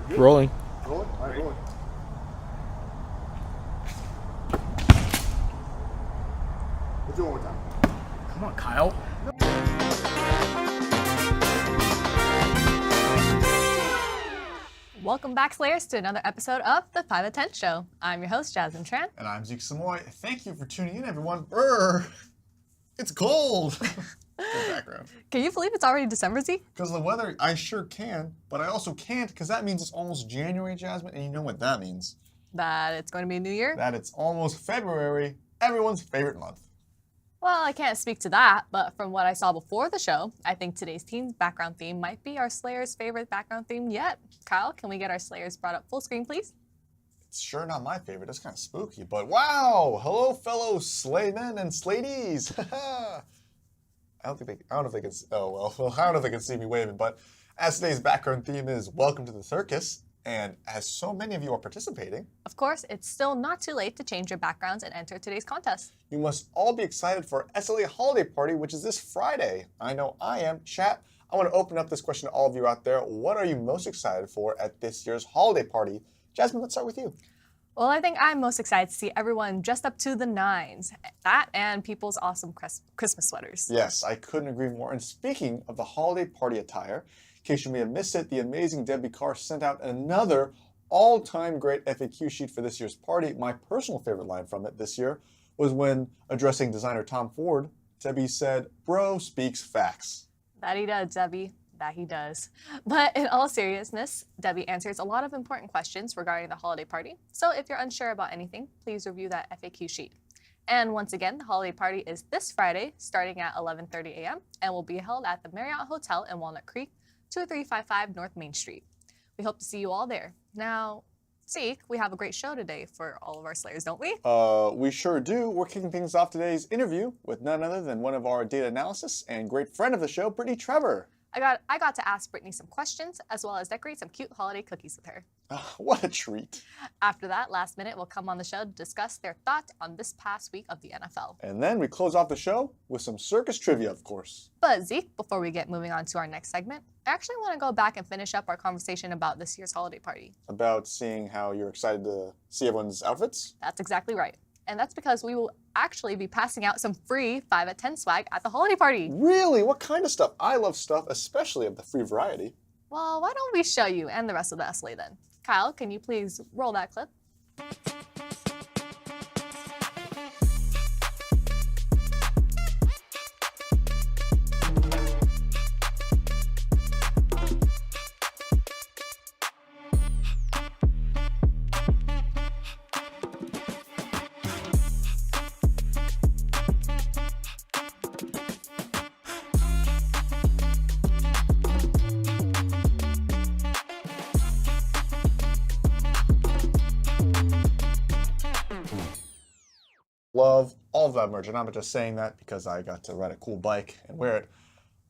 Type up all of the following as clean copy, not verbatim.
Good. Rolling. Rolling? All right, rolling. Let's do it one more time. Come on, Kyle. Welcome back, Slayers, to another episode of the 5 at 10 Show. I'm your host, Jasmine Tran. And I'm Zeke Samoy. Thank you for tuning in, everyone. Brr, it's cold. Good background. Can you believe it's already December, Zeke? Because the weather, I sure can, but I also can't because that means it's almost January, Jasmine, and you know what that means. That it's going to be a new year? That it's almost February, everyone's favorite month. Well, I can't speak to that, but from what I saw before the show, I think today's team's background theme might be our Slayers' favorite background theme yet. Kyle, can we get our Slayers brought up full screen, please? It's sure not my favorite. That's kind of spooky, but wow! Hello, fellow Slaymen and Sladies. I don't know if they can. Oh well, I don't know if they can see me waving. But as today's background theme is "Welcome to the Circus," and as so many of you are participating, Of course, it's still not too late to change your backgrounds and enter today's contest. you must all be excited for SLA Holiday Party, which is this Friday. I know I am. Chat. I want to open up this question to all of you out there. What are you most excited for at this year's holiday party? Jasmine, let's start with you. Well, I think I'm most excited to see everyone dressed up to the nines. That and people's awesome Christmas sweaters. Yes, I couldn't agree more. And speaking of the holiday party attire, in case you may have missed it, the amazing Debbie Carr sent out another all-time great FAQ sheet for this year's party. My personal favorite line from it this year was when addressing designer Tom Ford, Debbie said, "Bro speaks facts." That he does, Debbie. That he does. But in all seriousness, Debbie answers a lot of important questions regarding the holiday party. So if you're unsure about anything, please review that FAQ sheet. And once again, the holiday party is this Friday, starting at 11:30 a.m. and will be held at the Marriott Hotel in Walnut Creek, 2355 North Main Street. We hope to see you all there. Now, Zeke, we have a great show today for all of our Slayers, don't we? We sure do. We're kicking things off today's interview with none other than one of our data analysis and great friend of the show, Brittany Trevor. I got to ask Brittany some questions, as well as decorate some cute holiday cookies with her. What a treat. After that, Last Minute will come on the show to discuss their thoughts on this past week of the NFL. And then we close off the show with some circus trivia, of course. But Zeke, before we get moving on to our next segment, I actually want to go back and finish up our conversation about this year's holiday party. About seeing how you're excited to see everyone's outfits? That's exactly right. And that's because we will actually be passing out some free 5 at 10 swag at the holiday party. Really? What kind of stuff? I love stuff, especially of the free variety. Well, why don't we show you and the rest of the SLA then? Kyle, can you please roll that clip? Love all of that merch, and I'm not just saying that because I got to ride a cool bike and wear it.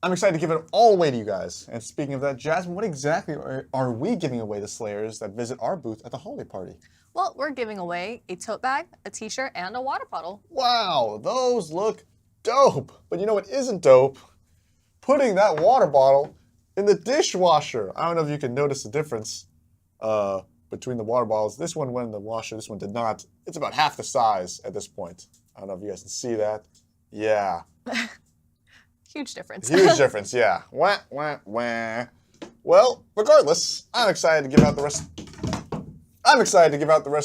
I'm excited to give it all away to you guys. And speaking of that, Jasmine, what exactly are we giving away to Slayers that visit our booth at the holiday party? Well, we're giving away a tote bag, a t-shirt, and a water bottle. Wow, those look dope. But you know what isn't dope? Putting that water bottle in the dishwasher. I don't know if you can notice the difference between the water bottles. This one went in the washer, this one did not. It's about half the size at this point. I don't know if you guys can see that. Yeah. Huge difference. Huge difference, yeah. Wah, wah, wah. Well, regardless, I'm excited to give out the rest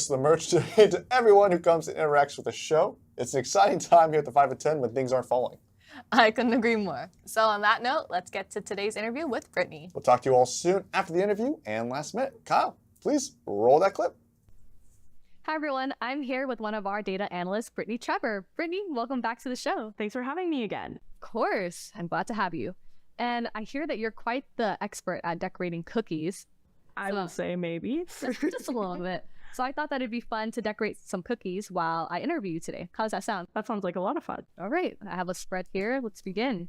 of the merch today to everyone who comes and interacts with the show. It's an exciting time here at the 5 at 10 when things aren't falling. I couldn't agree more. So on that note, let's get to today's interview with Brittany. We'll talk to you all soon after the interview and last minute. Kyle, please roll that clip. Hi, everyone. I'm here with one of our data analysts, Brittany Trevor. Brittany, welcome back to the show. Thanks for having me again. Of course. I'm glad to have you. And I hear that you're quite the expert at decorating cookies. I will say maybe. Just a little bit. So I thought that it'd be fun to decorate some cookies while I interview you today. How does that sound? That sounds like a lot of fun. All right. I have a spread here. Let's begin.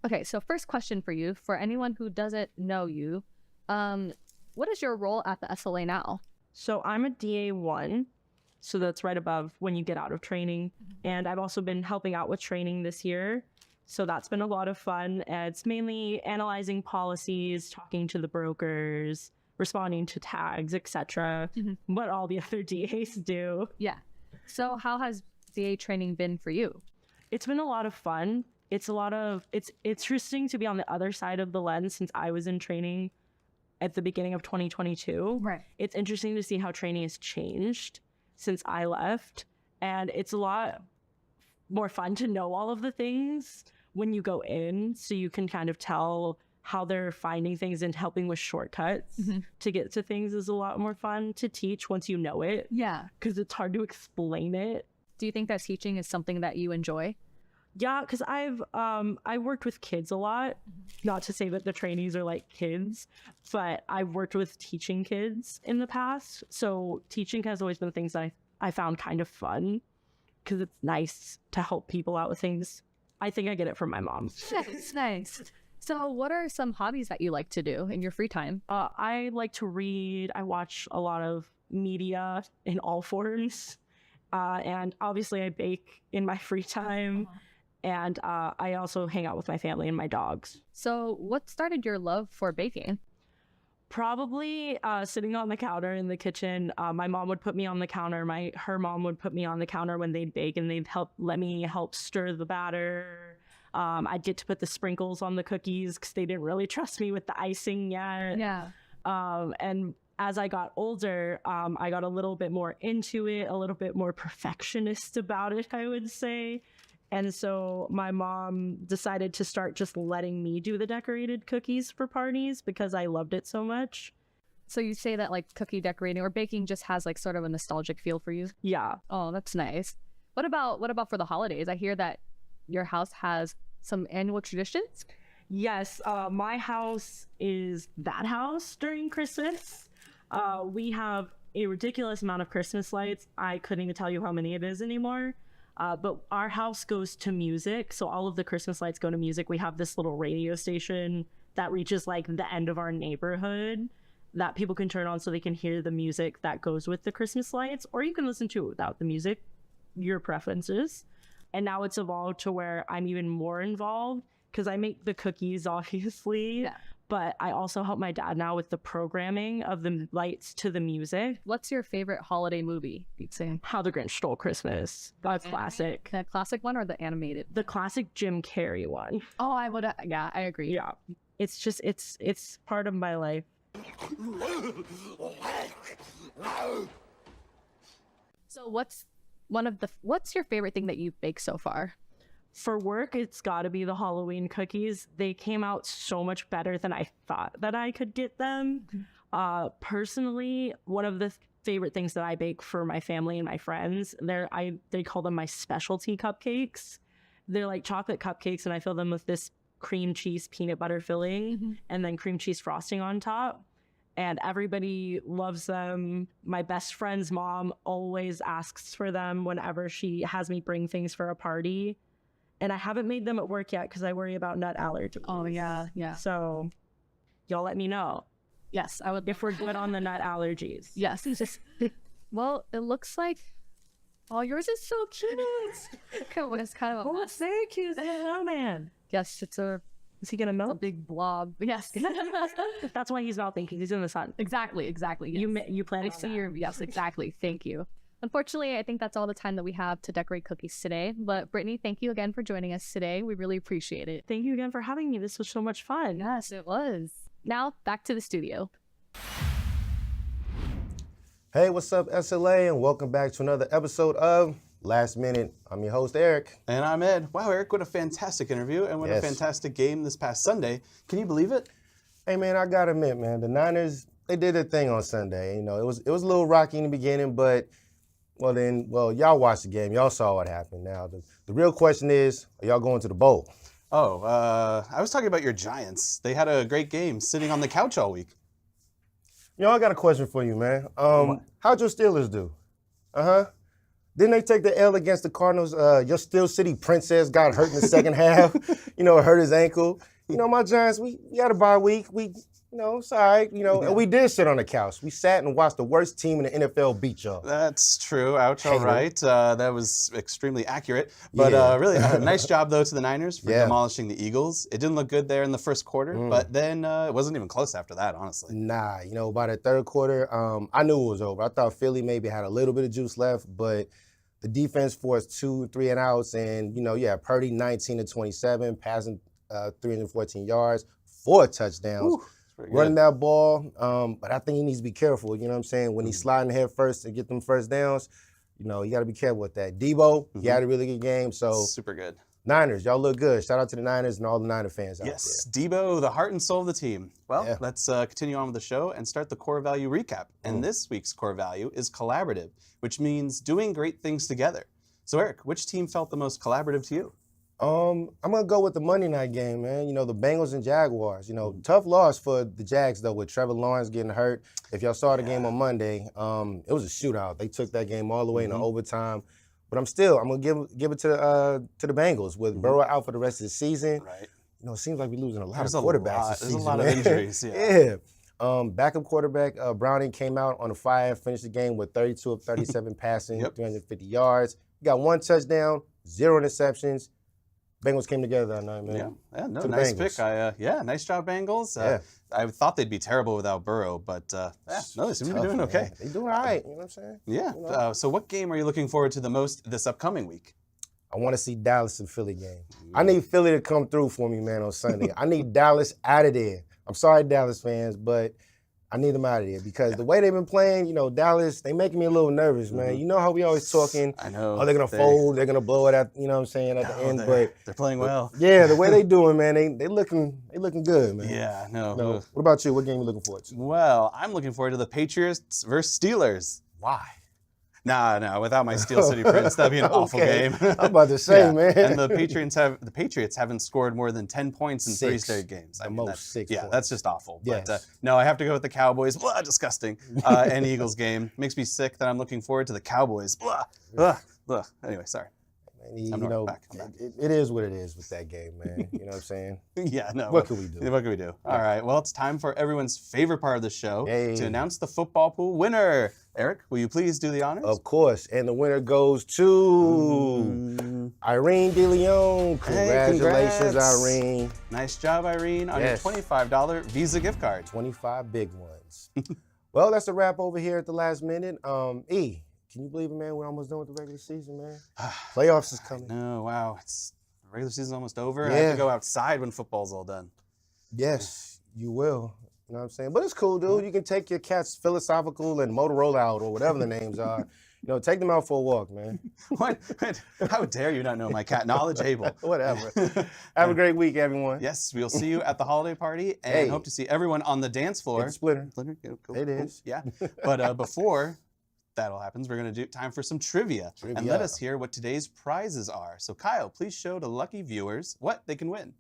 Okay, so first question for you. For anyone who doesn't know you, what is your role at the SLA now? So I'm a DA1, so that's right above when you get out of training. And I've also been helping out with training this year. So that's been a lot of fun. It's mainly analyzing policies, talking to the brokers, responding to tags, etc. What all the other DAs do. Yeah. So how has DA training been for you? It's been a lot of fun. It's interesting to be on the other side of the lens since I was in training at the beginning of 2022. Right. It's interesting to see how training has changed since I left. And it's a lot more fun to know all of the things when you go in, so you can kind of tell how they're finding things and helping with shortcuts to get to things is a lot more fun to teach once you know it. Yeah. Because it's hard to explain it. Do you think that teaching is something that you enjoy? Yeah, because I worked with kids a lot. Not to say that the trainees are like kids, but I've worked with teaching kids in the past. So teaching has always been things that I found kind of fun because it's nice to help people out with things. I think I get it from my mom. That's nice. So what are some hobbies that you like to do in your free time? I like to read. I watch a lot of media in all forms. And obviously I bake in my free time. And I also hang out with my family and my dogs. So what started your love for baking? Probably sitting on the counter in the kitchen. My mom would put me on the counter. Her mom would put me on the counter when they'd bake, and they'd let me stir the batter. I'd get to put the sprinkles on the cookies because they didn't really trust me with the icing yet. Yeah. And as I got older, I got a little bit more into it, a little bit more perfectionist about it, I would say. And so my mom decided to start just letting me do the decorated cookies for parties because I loved it so much. So you say that like cookie decorating or baking just has like sort of a nostalgic feel for you? Yeah. Oh, that's nice. What about for the holidays? I hear that your house has some annual traditions. Yes, my house is that house during Christmas. We have a ridiculous amount of Christmas lights. I couldn't even tell you how many it is anymore. But our house goes to music, so all of the Christmas lights go to music. We have this little radio station that reaches like the end of our neighborhood that people can turn on so they can hear the music that goes with the Christmas lights, or you can listen to it without the music, your preferences. And now it's evolved to where I'm even more involved because I make the cookies, obviously. Yeah. But I also help my dad now with the programming of the lights to the music. What's your favorite holiday movie, you'd say? How the Grinch Stole Christmas. That's classic. The classic one or the animated? The classic Jim Carrey one. Oh, yeah, I agree. Yeah. It's just, it's part of my life. So what's your favorite thing that you've baked so far? For work, it's got to be the Halloween cookies. They came out so much better than I thought that I could get them. Personally, one of the favorite things that I bake for my family and my friends, they call them my specialty cupcakes. They're like chocolate cupcakes, and I fill them with this cream cheese peanut butter filling and then cream cheese frosting on top. And everybody loves them. My best friend's mom always asks for them whenever she has me bring things for a party. And I haven't made them at work yet because I worry about nut allergies. Oh, yeah, yeah. So y'all let me know. Yes, I would. If we're good on the nut allergies. Yes. Well, it looks like, oh, yours is so cute. It's kind of a mess. Thank you. Oh, man. Yes, it's Is he going to a melt? big blob. Yes. That's why he's melting, because he's in the sun. Exactly. Yes. You plan I on see that. yes, exactly. Thank you. Unfortunately, I think that's all the time that we have to decorate cookies today. But Brittany, thank you again for joining us today. We really appreciate it. Thank you again for having me. This was so much fun. Yes, it was. Now, back to the studio. Hey, what's up, SLA, and welcome back to another episode of Last Minute. I'm your host, Eric. And I'm Ed. Wow, Eric, what a fantastic interview and what a Yes. fantastic game this past Sunday. Can you believe it? Hey, man, I gotta admit, man, the Niners, they did their thing on Sunday. You know, it was a little rocky in the beginning, but y'all watched the game. Y'all saw what happened. Now, the real question is, are y'all going to the bowl? Oh, I was talking about your Giants. They had a great game sitting on the couch all week. You know, I got a question for you, man. How'd your Steelers do? Didn't they take the L against the Cardinals? Your Steel City Princess got hurt in the second half. You know, hurt his ankle. my Giants, we had a bye week. It's all right. And we did sit on the couch. We sat and watched the worst team in the NFL beat y'all. That's true. Ouch, all Hater. right. That was extremely accurate. But Yeah. really, nice job, though, to the Niners for Yeah. demolishing the Eagles. It didn't look good there in the first quarter, but then it wasn't even close after that, honestly. Nah, by the third quarter, I knew it was over. I thought Philly maybe had a little bit of juice left, but the defense forced 2 3 and outs, and Purdy 19 to 27, passing 314 yards, 4 touchdowns. Ooh, that's pretty Running good. that ball, but I think he needs to be careful. You know what I'm saying? When he's sliding head first to get them first downs, you got to be careful with that. Debo, he had a really good game. So Super good. Niners, y'all look good. Shout out to the Niners and all the Niner fans out Yes, Debo, the heart and soul of the team. Well, Yeah. let's continue on with the show and start the core value recap. And this week's core value is collaborative, which means doing great things together. So Eric, which team felt the most collaborative to you? I'm gonna go with the Monday night game, man. The Bengals and Jaguars. Tough loss for the Jags though, with Trevor Lawrence getting hurt. If y'all saw the game on Monday, it was a shootout. They took that game all the way into overtime. But I'm gonna give it to the Bengals with Burrow out for the rest of the season. Right. It seems like we're losing a lot There's of a quarterbacks lot- this there's a season. lot of man. injuries, yeah. Backup quarterback Browning came out on the fire, finished the game with 32 of 37 passing, Yep. 350 yards. He got 1 touchdown, 0 interceptions. Bengals came together that night, man. Yeah, no, To the nice Bengals. pick. Nice job, Bengals. Yeah. I thought they'd be terrible without Burrow, but no, they seem to be Tough, doing man. okay. They doing all right, you know what I'm saying? Yeah. So what game are you looking forward to the most this upcoming week? I want to see Dallas and Philly game. I need Philly to come through for me, man, on Sunday. I need Dallas out of there. I'm sorry, Dallas fans, but I need them out of there because the way they've been playing, Dallas, they making me a little nervous, man. You know how we always talking, I know. oh, they're going to fold, they're going to blow it out, you know what I'm saying, at the end. They're playing well. Yeah, the way they doing, man, they looking good, man. Yeah, no. What about you? What game you looking forward to? Well, I'm looking forward to the Patriots versus Steelers. Why? No, without my Steel City Prince, that'd be an awful Okay. game. I'm about to say, Yeah, man. And the Patriots haven't scored more than 10 points in 3 6. straight games. The most, that's, 6 yeah, points. that's just awful. Yes. But no, I have to go with the Cowboys. Blah, disgusting. And Eagles game makes me sick that I'm looking forward to the Cowboys. Blah, blah, blah. Anyway, sorry. And, I'm back. I'm back. It is what it is with that game, man. You know what I'm saying? Yeah, no. What can we do? What can we do? All right. Well, it's time for everyone's favorite part of the show Hey. to announce the football pool winner. Eric, will you please do the honors? Of course. And the winner goes to Irene DeLeon. Congratulations, congrats. Irene. Nice job, Irene, on Yes. your $25 Visa gift card. 25 big ones. Well, that's a wrap over here at the last minute. E, can you believe it, man? We're almost done with the regular season, man. Playoffs is coming. No, wow. It's regular season's almost over. I Yeah. have to go outside when football's all done. Yes, you will. You know what I'm saying? But it's cool, dude. You can take your cats Philosophical and Motorola out or whatever the names are. Take them out for a walk, man. What? How dare you not know my cat? Knowledge able. Whatever. Have a great week, everyone. Yes, we'll see you at the holiday party and Hey. hope to see everyone on the dance floor. Hit the splitter. Cool, It cool. is. Yeah. But before that all happens, we're going to do time for some trivia. And let Trivia. us hear what today's prizes are. So Kyle, please show the lucky viewers what they can win.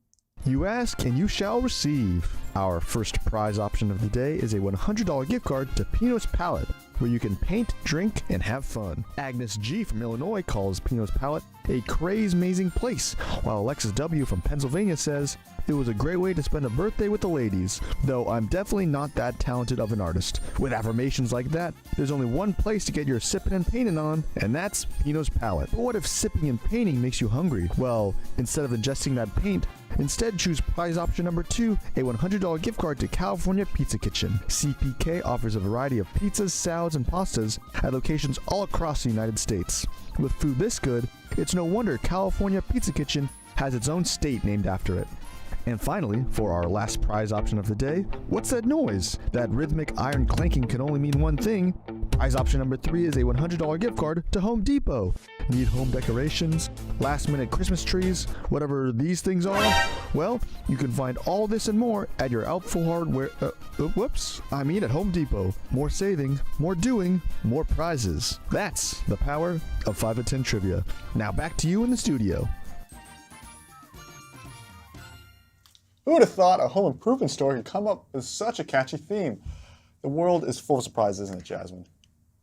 You ask and you shall receive. Our first prize option of the day is a $100 gift card to Pino's Palette, where you can paint, drink, and have fun. Agnes G from Illinois calls Pino's Palette a craze-mazing place, while Alexis W from Pennsylvania says, it was a great way to spend a birthday with the ladies, though I'm definitely not that talented of an artist. With affirmations like that, there's only one place to get your sipping and painting on, and that's Pino's Palette. But what if sipping and painting makes you hungry? Well, instead of ingesting that paint, instead choose prize option number 2, a $100 gift card to California Pizza Kitchen. CPK offers a variety of pizzas, salads, and pastas at locations all across the United States. With food this good, it's no wonder California Pizza Kitchen has its own state named after it. And finally, for our last prize option of the day, what's that noise? That rhythmic iron clanking can only mean one thing. Prize option number 3 is a $100 gift card to Home Depot. Need home decorations, last minute Christmas trees, whatever these things are? Well, you can find all this and more at your Helpful Hardware, at Home Depot. More saving, more doing, more prizes. That's the power of 5 at 10 trivia. Now back to you in the studio. Who would have thought a home improvement store could come up with such a catchy theme? The world is full of surprises, isn't it, Jasmine?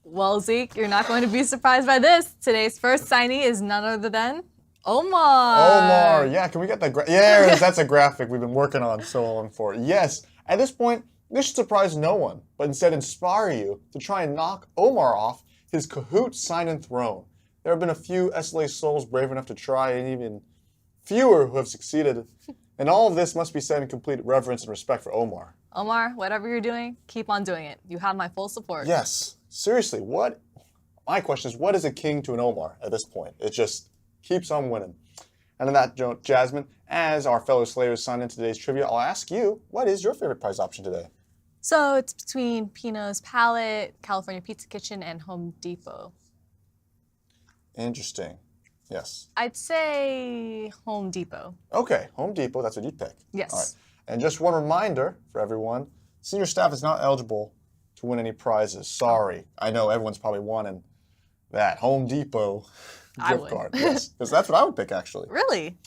Well, Zeke, you're not going to be surprised by this. Today's first signee is none other than Omar. Yeah, can we get that? Yeah, that's a graphic we've been working on so long for. Yes, at this point, this should surprise no one, but instead inspire you to try and knock Omar off his Kahoot sign-in throne. There have been a few SLA souls brave enough to try, and even fewer who have succeeded. And all of this must be said in complete reverence and respect for Omar. Omar, whatever you're doing, keep on doing it. You have my full support. Yes, seriously, my question is, what is a king to an Omar at this point? It just keeps on winning. And on that note, Jasmine, as our fellow Slayers sign into today's trivia, I'll ask you, what is your favorite prize option today? So it's between Pino's Palette, California Pizza Kitchen, and Home Depot. Interesting. Yes. I'd say Home Depot. Okay, Home Depot, that's what you'd pick. Yes. All right. And just one reminder for everyone, senior staff is not eligible to win any prizes. Sorry. I know everyone's probably wanting that Home Depot I gift would. card. Yes, because that's what I would pick, actually. Really?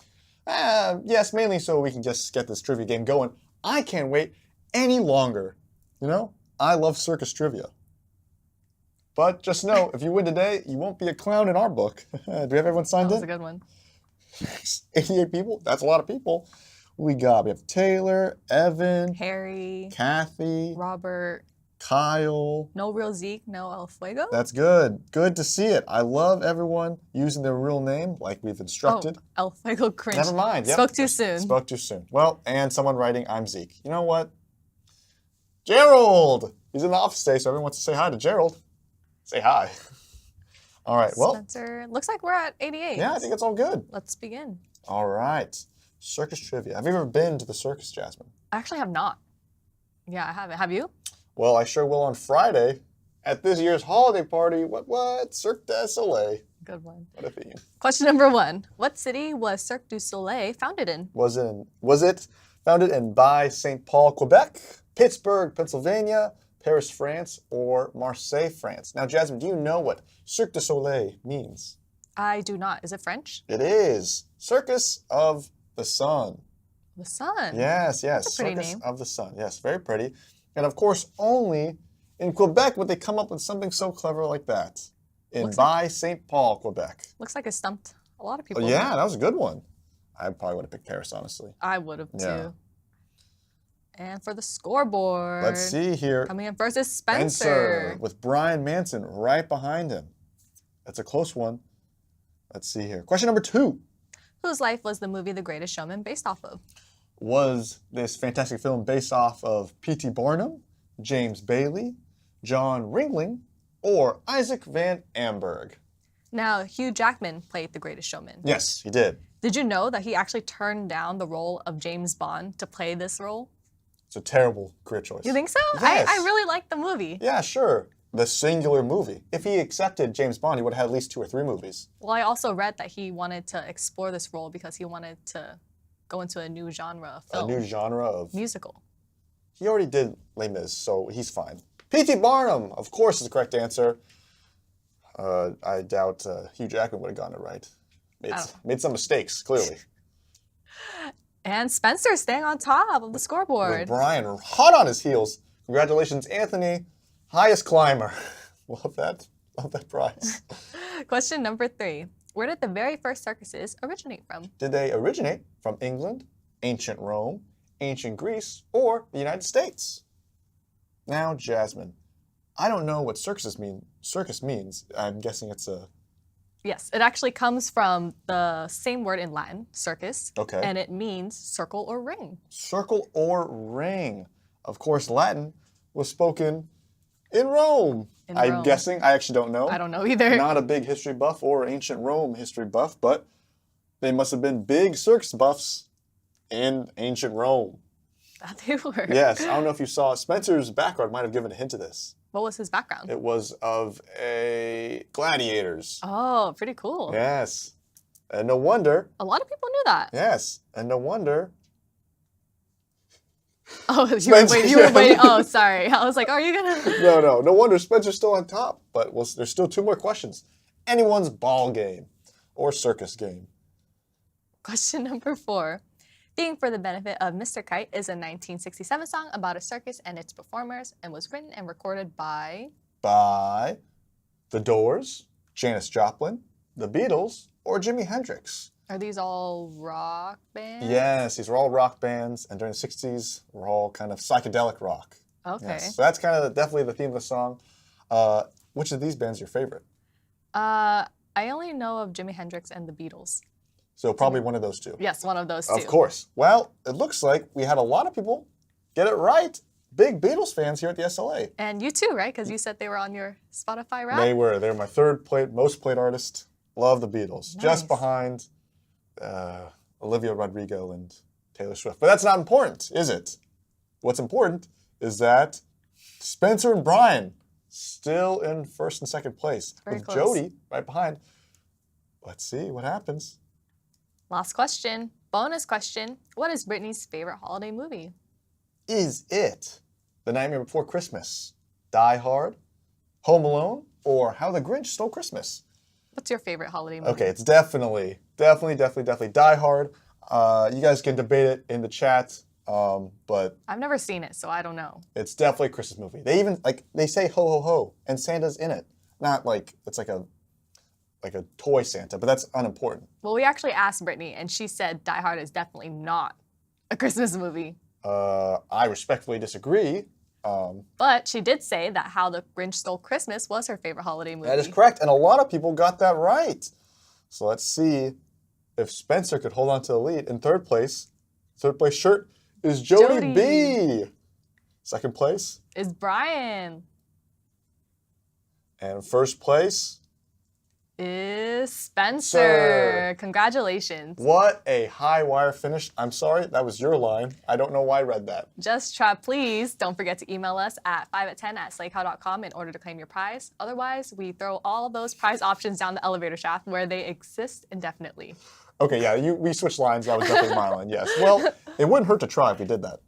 Yes, mainly so we can just get this trivia game going. I can't wait any longer. You know, I love circus trivia. But just know, if you win today, you won't be a clown in our book. Do we have everyone signed That was in? a good one. 88 people? That's a lot of people. We have Taylor, Evan, Harry, Kathy, Robert, Kyle. no real Zeke, no El Fuego. That's good. Good to see it. I love everyone using their real name like we've instructed. Oh, El Fuego cringe. Never mind. Yep. Spoke too soon. Spoke too soon. Well, and someone writing, I'm Zeke. You know what? Gerald! He's in the office today, so everyone wants to say hi to Gerald. Say hi. All right, well. Spencer, looks like we're at 88. Yeah, I think it's all good. Let's begin. All right. Circus trivia. Have you ever been to the circus, Jasmine? I actually have not. Yeah, I haven't. Have you? Well, I sure will on Friday at this year's holiday party. What? Cirque du Soleil. Good one. What a theme. Question number 1. What city was Cirque du Soleil founded in? Was it founded in by St. Paul, Quebec, Pittsburgh, Pennsylvania, Paris, France, or Marseille, France? Now, Jasmine, do you know what Cirque du Soleil means? I do not. Is it French? It is Circus of the Sun. The sun. Yes. That's a pretty Circus name. of the Sun. Yes, very pretty. And of course, only in Quebec would they come up with something so clever like that. In Looks by St. Paul, Quebec. Looks like it stumped a lot of people. Oh, yeah, that was a good one. I probably would have picked Paris, honestly. I would have Yeah. too. And for the scoreboard. Let's see here. Coming in first is Spencer. With Brian Manson right behind him. That's a close one. Let's see here. Question number 2. Whose life was the movie The Greatest Showman based off of? Was this fantastic film based off of P.T. Barnum, James Bailey, John Ringling, or Isaac Van Amberg? Now, Hugh Jackman played The Greatest Showman. Yes, he did. Did you know that he actually turned down the role of James Bond to play this role? It's a terrible career choice. You think so? Yes. I really like the movie. Yeah, sure. The singular movie. If he accepted James Bond, he would have had at least 2 or 3 movies. Well, I also read that he wanted to explore this role because he wanted to go into a new genre of film. A new genre of... Musical. He already did Les Mis, so he's fine. P.T. Barnum, of course, is the correct answer. I doubt Hugh Jackman would have gotten it right. Made some mistakes, clearly. And Spencer staying on top of the scoreboard. With Brian hot on his heels. Congratulations, Anthony. Highest climber. Love that prize. Question number 3. Where did the very first circuses originate from? Did they originate from England, ancient Rome, ancient Greece, or the United States? Now, Jasmine, I don't know what circus means. I'm guessing it's a... Yes, it actually comes from the same word in Latin, circus. Okay. And it means circle or ring. Circle or ring. Of course, Latin was spoken in Rome. I'm Rome. guessing. I actually don't know. I don't know either. Not a big history buff or ancient Rome history buff, but they must have been big circus buffs in ancient Rome. That they were. Yes, I don't know if you saw. Spencer's background might have given a hint to this. What was his background? It was of gladiators. Oh, pretty cool. Yes. And no wonder. A lot of people knew that. Yes. And no wonder. Oh, Spencer, you were waiting. Oh, sorry. I was like, are you gonna? No wonder Spencer's still on top. But there's still 2 more questions. Anyone's ball game or circus game. Question number 4. Theme for the Benefit of Mr. Kite is a 1967 song about a circus and its performers and was written and recorded by... By The Doors, Janis Joplin, The Beatles, or Jimi Hendrix. Are these all rock bands? Yes, these are all rock bands, and during the 60s, were all kind of psychedelic rock. Okay. Yes, so that's kind of definitely the theme of the song. Which of these bands is your favorite? I only know of Jimi Hendrix and the Beatles. So probably one of those two. Yes, one of those two. Of course. Well, it looks like we had a lot of people get it right. Big Beatles fans here at the SLA. And you too, right? Because you said they were on your Spotify rap. They were my most played artist. Love the Beatles. Nice. Just behind Olivia Rodrigo and Taylor Swift. But that's not important, is it? What's important is that Spencer and Brian still in first and second place. Very with close. Jody right behind. Let's see what happens. Last question. Bonus question. What is Brittany's favorite holiday movie? Is it The Nightmare Before Christmas, Die Hard, Home Alone, or How the Grinch Stole Christmas? What's your favorite holiday movie? Okay, it's definitely Die Hard. You guys can debate it in the chat, but I've never seen it, so I don't know. it's definitely a Christmas movie. They even they say ho ho ho, and Santa's in it. Not like it's like a toy Santa, but that's unimportant. Well, we actually asked Brittany, and she said Die Hard is definitely not a Christmas movie. I respectfully disagree. But she did say that How the Grinch Stole Christmas was her favorite holiday movie. That is correct, and a lot of people got that right. So let's see if Spencer could hold on to the lead. In third place shirt is Jody B. Second place. Is Brian. And first place. Is Spencer. Sir. Congratulations. What a high wire finish. I'm sorry, that was your line. I don't know why I read that. Just try, please don't forget to email us at 5at10@slaycow.com in order to claim your prize. Otherwise, we throw all those prize options down the elevator shaft where they exist indefinitely. Okay, yeah, we switched lines. That was definitely my line, yes. Well, it wouldn't hurt to try if we did that.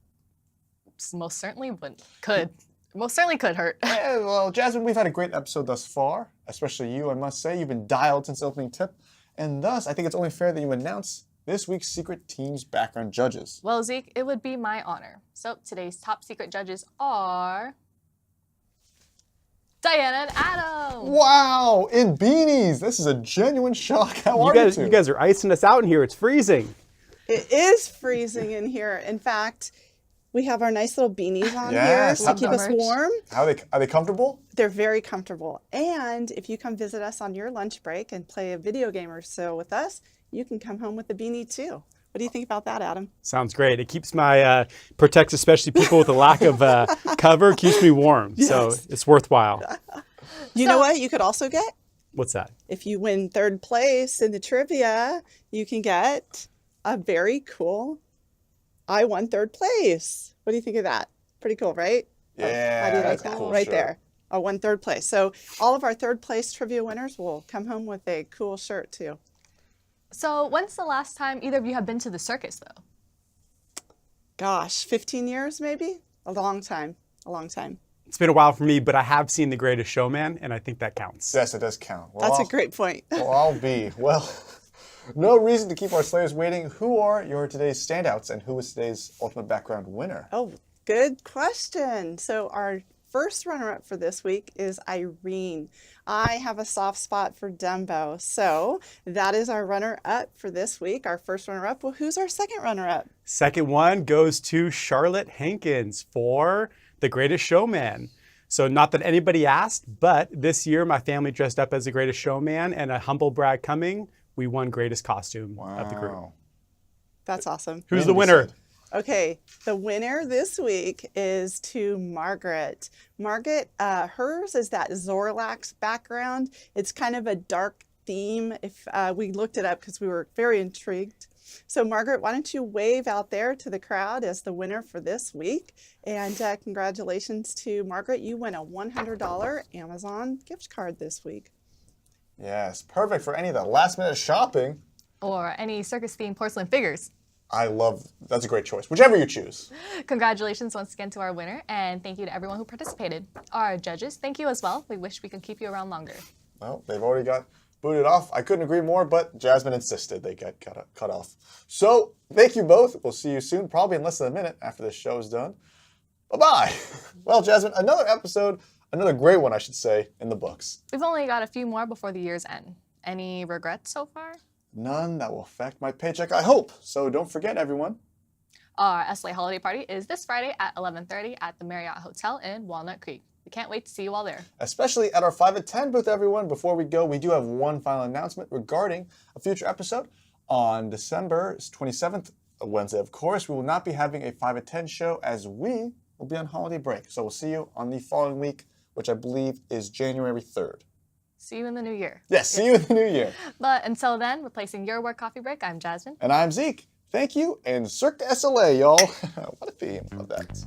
Most certainly wouldn't. Could. Most certainly could hurt. Yeah, well, Jasmine, we've had a great episode thus far, especially you, I must say. You've been dialed since the opening tip, and thus, I think it's only fair that you announce this week's Secret Team's background judges. Well, Zeke, it would be my honor. So today's top secret judges are Diana and Adam. Wow, in beanies! This is a genuine shock. How are you two? You guys are icing us out in here. It's freezing. It is freezing in here. In fact, we have our nice little beanies on Yes. here to keep us Merch. warm. Are they comfortable? They're very comfortable. And if you come visit us on your lunch break and play a video game or so with us, you can come home with a beanie too. What do you think about that, Adam? Sounds great. It keeps my, protects especially people with a lack of cover, keeps me warm. So Yes. it's worthwhile. You know what you could also get? What's that? If you win third place in the trivia, you can get a very cool I won third place. What do you think of that? Pretty cool, right? Yeah, How do you like that's a that? cool Right shirt. there. I won third place. So all of our third place trivia winners will come home with a cool shirt too. So when's the last time either of you have been to the circus, though? Gosh, 15 years maybe? A long time. A long time. It's been a while for me, but I have seen The Greatest Showman, and I think that counts. Yes, it does count. Well, That's a I'll- great point. Well, I'll be. Well, no reason to keep our Slayers waiting. Who are your today's standouts, and who is today's ultimate background winner? Oh, good question. So our first runner-up for this week is Irene. I have a soft spot for Dumbo. So that is our runner-up for this week, our first runner-up. Well, who's our second runner-up? Second one goes to Charlotte Hankins for The Greatest Showman. So not that anybody asked, but this year my family dressed up as The Greatest Showman, and a humble brag coming, we won greatest costume of the group. Wow. That's awesome. Who's Need the to be winner? said. Okay, the winner this week is to Margaret. Margaret, hers is that Zorlax background. It's kind of a dark theme. If we looked it up because we were very intrigued. So Margaret, why don't you wave out there to the crowd as the winner for this week? And congratulations to Margaret. You win a $100 Amazon gift card this week. Yes, perfect for any of that last minute shopping. Or any circus-themed porcelain figures? That's a great choice. Whichever you choose. Congratulations once again to our winner, and thank you to everyone who participated. Our judges, thank you as well. We wish we could keep you around longer. Well, they've already got booted off. I couldn't agree more, but Jasmine insisted they get cut off. So, thank you both. We'll see you soon, probably in less than a minute after this show is done. Bye-bye. Well, Jasmine, another episode, another great one, I should say, in the books. We've only got a few more before the year's end. Any regrets so far? none that will affect my paycheck, I hope. So don't forget, everyone. Our SLA holiday party is this Friday at 11:30 at the Marriott Hotel in Walnut Creek. We can't wait to see you all there. Especially at our 5 at 10 booth, everyone. Before we go, we do have one final announcement regarding a future episode. On December 27th, a Wednesday, of course, we will not be having a 5 at 10 show as we will be on holiday break. So we'll see you on the following week, which I believe is January 3rd. See you in the new year. Yes, see you in the new year. But until then, replacing your work coffee break, I'm Jasmine. And I'm Zeke. Thank you, and Cirque du SLA, y'all. What a theme. Love that.